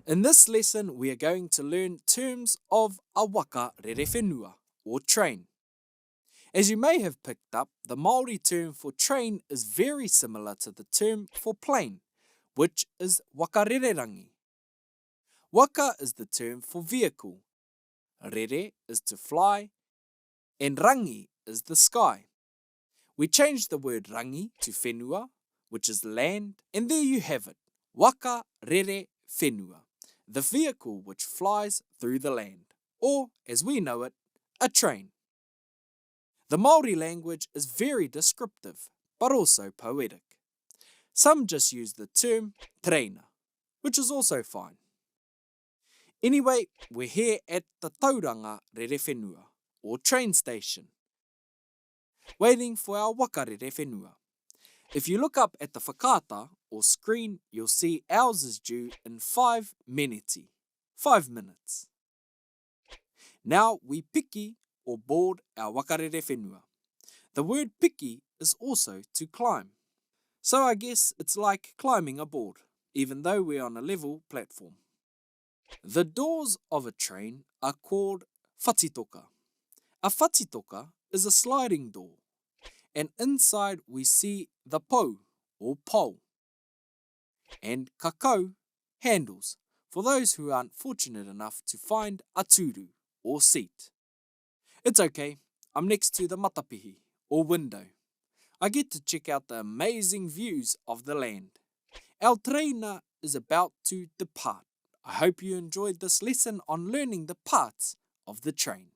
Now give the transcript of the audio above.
In this lesson, we are going to learn terms of a waka rere whenua, or train. As you may have picked up, the Māori term for train is very similar to the term for plane, which is wakarererangi. Waka is the term for vehicle, rere is to fly, and rangi is the sky. We changed the word rangi to whenua, which is land, and there you have it, waka rere whenua, the vehicle which flies through the land, or, as we know it, a train. The Māori language is very descriptive, but also poetic. Some just use the term treina, which is also fine. Anyway, we're here at the Tauranga rere whenua, or train station, waiting for our waka rere whenua. If you look up at the whakaata, or screen, you'll see ours is due in 5 meneti, 5 minutes. Now we piki or board our waka rere whenua. The word piki is also to climb. So I guess it's like climbing a board, even though we're on a level platform. The doors of a train are called whatitoka. A whatitoka is a sliding door, and inside we see the pou or pole, and kakau, handles, for those who aren't fortunate enough to find a turu or seat. It's okay, I'm next to the matapihi or window. I get to check out the amazing views of the land. Our treina is about to depart. I hope you enjoyed this lesson on learning the parts of the train.